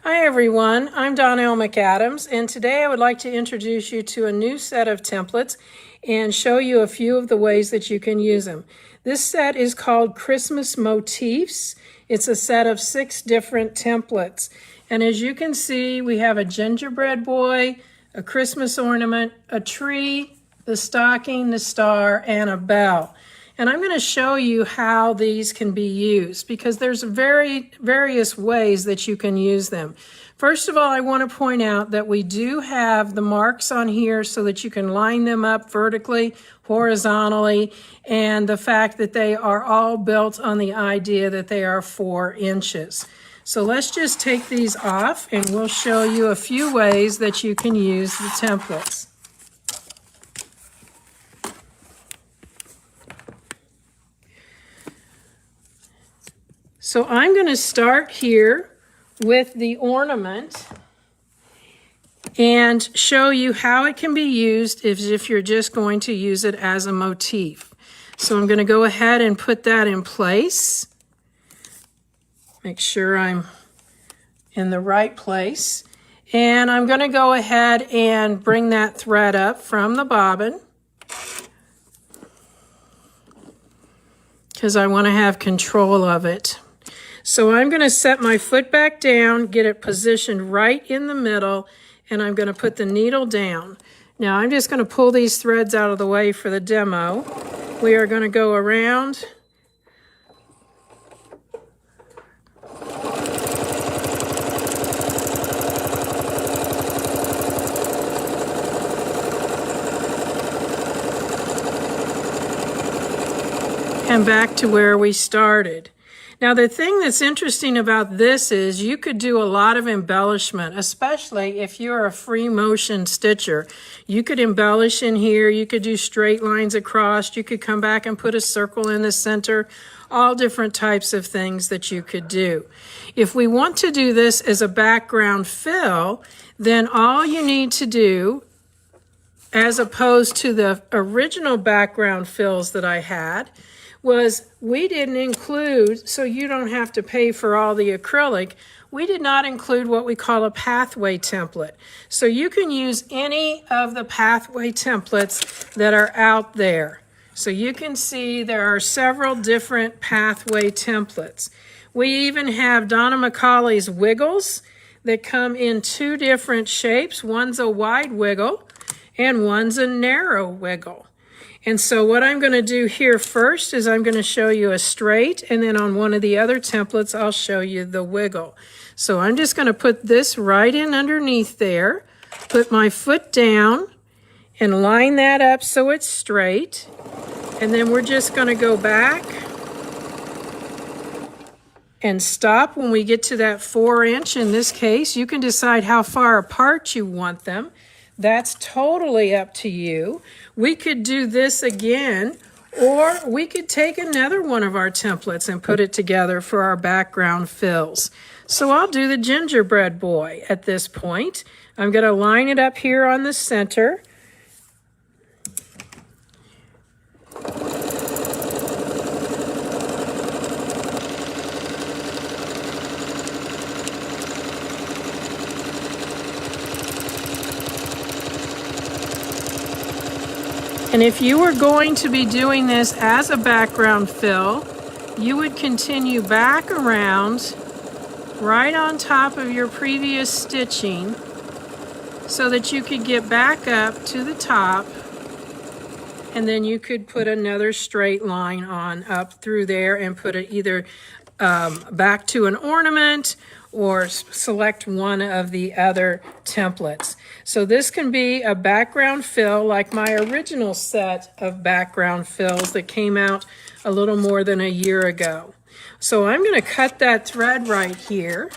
Hi everyone, I'm Donelle McAdams, and today I would like to introduce you to a new set of templates and show you a few of the ways that you can use them. This set is called Christmas Motifs. It's a set of 6 different templates. And as you can see, we have a gingerbread boy, a Christmas ornament, a tree, the stocking, the star, and a bell. And I'm going to show you how these can be used because there's various ways that you can use them. First of all, I want to point out that we do have the marks on here so that you can line them up vertically, horizontally, and the fact that they are all built on the idea that they are 4 inches. So let's just take these off and we'll show you a few ways that you can use the templates. So I'm going to start here with the ornament and show you how it can be used if you're just going to use it as a motif. So I'm going to go ahead and put that in place. Make sure I'm in the right place. And I'm going to go ahead and bring that thread up from the bobbin, because I want to have control of it. So I'm going to set my foot back down, get it positioned right in the middle, and I'm going to put the needle down. Now I'm just going to pull these threads out of the way for the demo. We are going to go around and back to where we started. Now the thing that's interesting about this is you could do a lot of embellishment, especially if you're a free motion stitcher. You could embellish in here, you could do straight lines across, you could come back and put a circle in the center, all different types of things that you could do. If we want to do this as a background fill, then all you need to do, as opposed to the original background fills that I had, was we didn't include, so you don't have to pay for all the acrylic, we did not include what we call a pathway template. So you can use any of the pathway templates that are out there. So you can see there are several different pathway templates. We even have Donna McCauley's wiggles that come in 2 different shapes. One's a wide wiggle and one's a narrow wiggle. And so what I'm going to do here first is I'm going to show you a straight, and then on one of the other templates I'll show you the wiggle. So I'm just going to put this right in underneath there, put my foot down, and line that up so it's straight. And then we're just going to go back and stop when we get to that 4 inch. In this case, you can decide how far apart you want them. That's totally up to you. We could do this again, or we could take another one of our templates and put it together for our background fills. So I'll do the gingerbread boy at this point. I'm going to line it up here on the center. And if you were going to be doing this as a background fill, you would continue back around right on top of your previous stitching so that you could get back up to the top, and then you could put another straight line on up through there and put it either back to an ornament or select one of the other templates. So this can be a background fill like my original set of background fills that came out a little more than a year ago. So I'm going to cut that thread right here.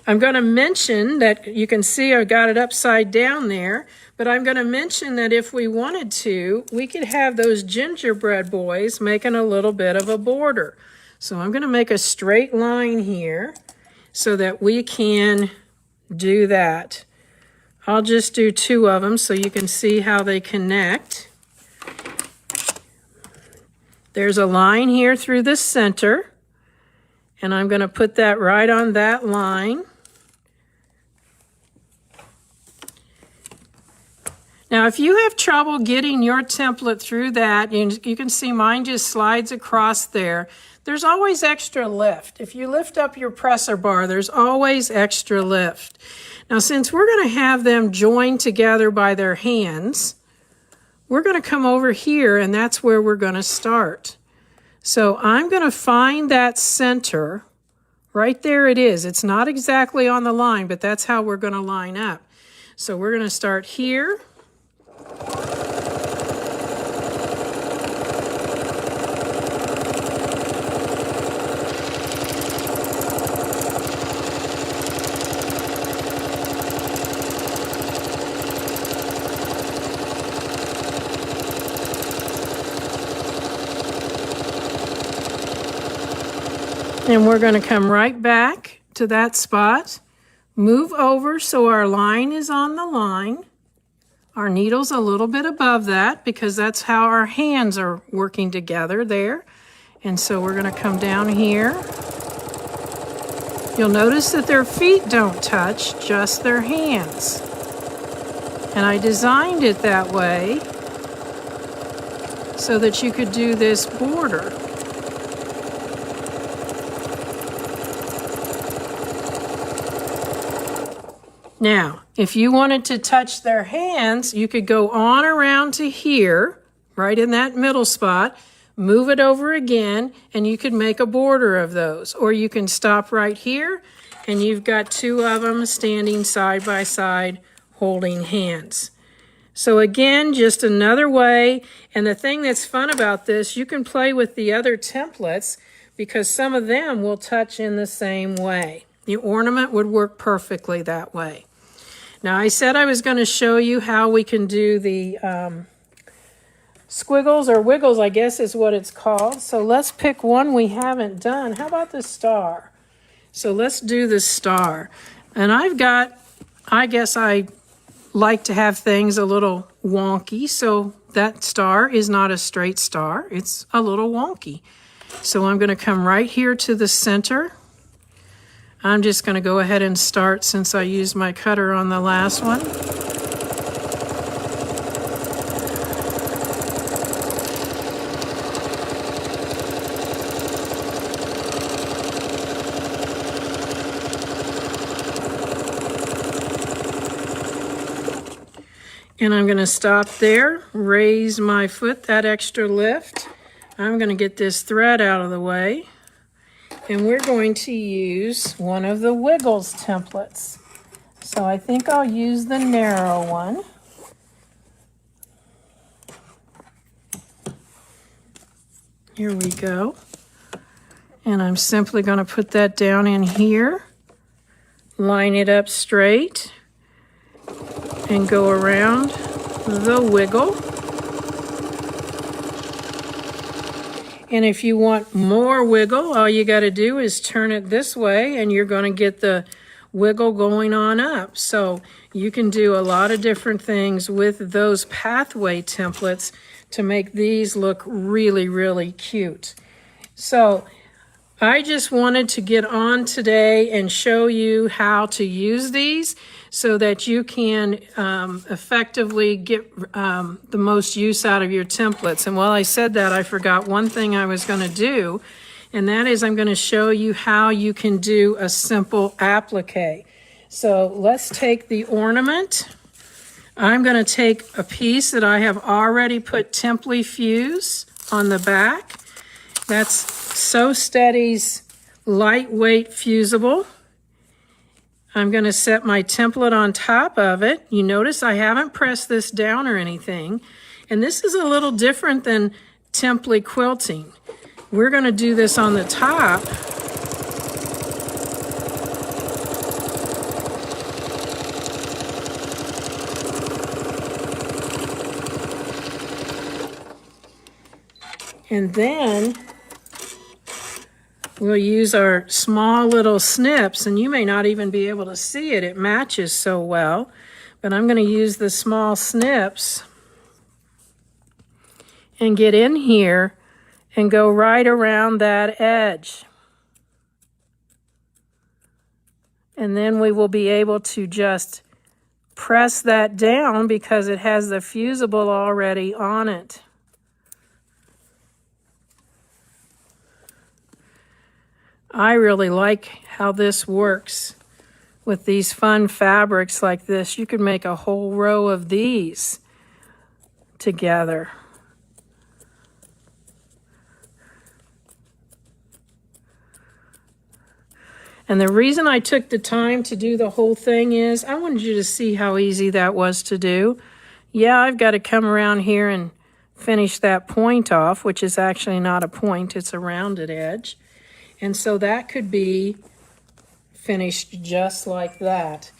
I'm going to mention that you can see I got it upside down there, but I'm going to mention that if we wanted to, we could have those gingerbread boys making a little bit of a border. So I'm going to make a straight line here so that we can do that. I'll just do 2 of them so you can see how they connect. There's a line here through the center, and I'm going to put that right on that line. Now, if you have trouble getting your template through that, you can see mine just slides across there. There's always extra lift. If you lift up your presser bar, there's always extra lift. Now, since we're going to have them joined together by their hands, we're going to come over here, and that's where we're going to start. So I'm going to find that center. Right there it is. It's not exactly on the line, but that's how we're going to line up. So we're going to start here. And we're going to come right back to that spot, move over so our line is on the line. Our needle's a little bit above that because that's how our hands are working together there. And so we're going to come down here. You'll notice that their feet don't touch, just their hands. And I designed it that way so that you could do this border. Now, if you wanted to touch their hands, you could go on around to here, right in that middle spot, move it over again, and you could make a border of those. Or you can stop right here, and you've got two of them standing side by side, holding hands. So again, just another way. And the thing that's fun about this, you can play with the other templates because some of them will touch in the same way. The ornament would work perfectly that way. Now, I said I was going to show you how we can do the squiggles or wiggles, I guess is what it's called. So let's pick one we haven't done. How about the star? So let's do the star. And I guess I like to have things a little wonky. So that star is not a straight star. It's a little wonky. So I'm going to come right here to the center. I'm just going to go ahead and start since I used my cutter on the last one. And I'm going to stop there, raise my foot, that extra lift. I'm going to get this thread out of the way. And we're going to use one of the Wiggles templates. So I think I'll use the narrow one. Here we go. And I'm simply going to put that down in here, line it up straight, and go around the wiggle. And if you want more wiggle, all you got to do is turn it this way and you're going to get the wiggle going on up. So you can do a lot of different things with those pathway templates to make these look really, really cute. So I just wanted to get on today and show you how to use these so that you can effectively get the most use out of your templates. And while I said that, I forgot one thing I was going to do, and that is I'm going to show you how you can do a simple applique. So let's take the ornament. I'm going to take a piece that I have already put Temply Fuse on the back. That's So Steady's lightweight fusible. I'm going to set my template on top of it. You notice I haven't pressed this down or anything. And this is a little different than Temply quilting. We're going to do this on the top. And then we'll use our small little snips, and you may not even be able to see it. It matches so well. But I'm going to use the small snips and get in here and go right around that edge. And then we will be able to just press that down because it has the fusible already on it. I really like how this works with these fun fabrics like this. You could make a whole row of these together. And the reason I took the time to do the whole thing is I wanted you to see how easy that was to do. Yeah, I've got to come around here and finish that point off, which is actually not a point, it's a rounded edge. And so that could be finished just like that.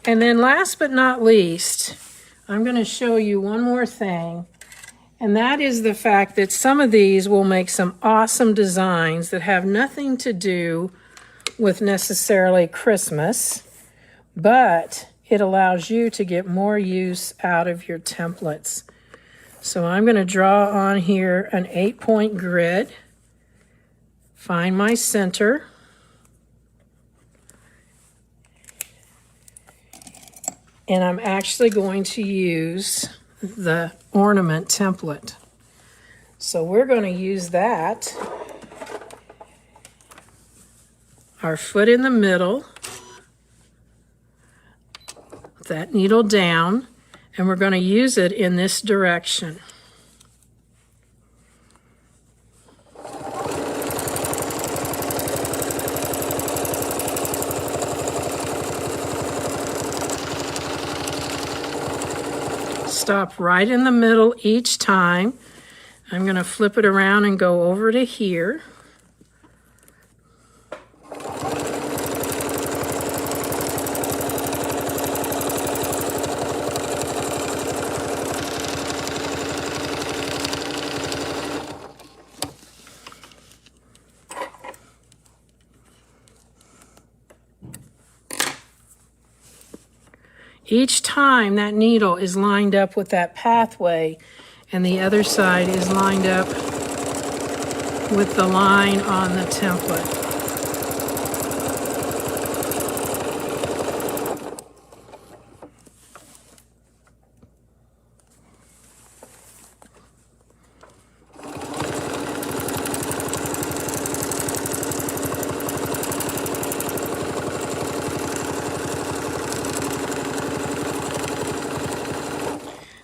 And then last but not least, I'm going to show you one more thing. And that is the fact that some of these will make some awesome designs that have nothing to do with necessarily Christmas, but it allows you to get more use out of your templates. So I'm going to draw on here an 8-point grid, find my center, and I'm actually going to use the ornament template. So we're going to use that. Our foot in the middle, that needle down, and we're going to use it in this direction. Stop right in the middle each time. I'm going to flip it around and go over to here. Each time that needle is lined up with that pathway and the other side is lined up with the line on the template.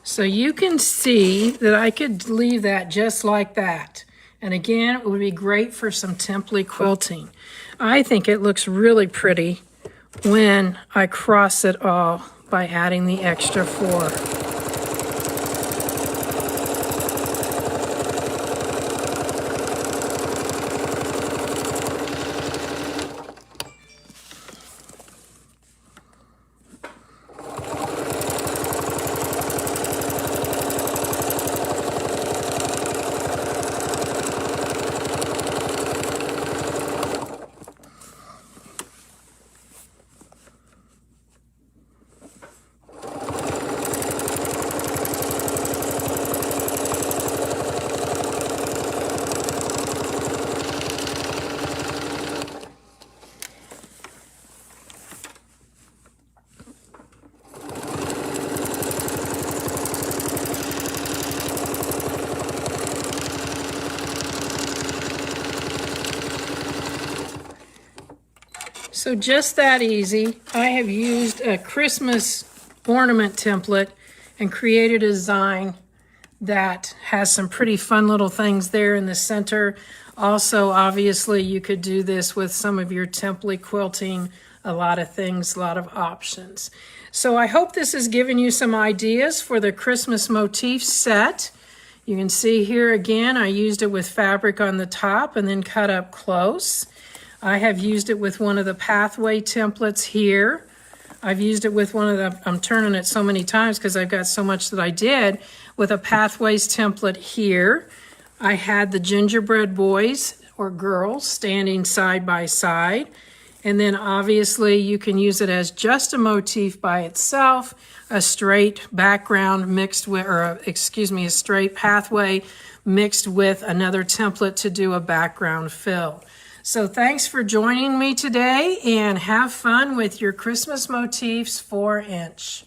So you can see that I could leave that just like that. And again, it would be great for some template quilting. I think it looks really pretty when I cross it all by adding the extra 4. So just that easy. I have used a Christmas ornament template and created a design that has some pretty fun little things there in the center. Also, obviously, you could do this with some of your template quilting, a lot of things, a lot of options. So I hope this has given you some ideas for the Christmas motif set. You can see here again, I used it with fabric on the top and then cut up close. I have used it with one of the pathway templates here. I've used it with one of the, I'm turning it so many times because I've got so much that I did, with a pathways template here. I had the gingerbread boys or girls standing side by side. And then obviously you can use it as just a motif by itself, a straight background mixed with, or a straight pathway mixed with another template to do a background fill. So thanks for joining me today and have fun with your Christmas motifs 4-inch.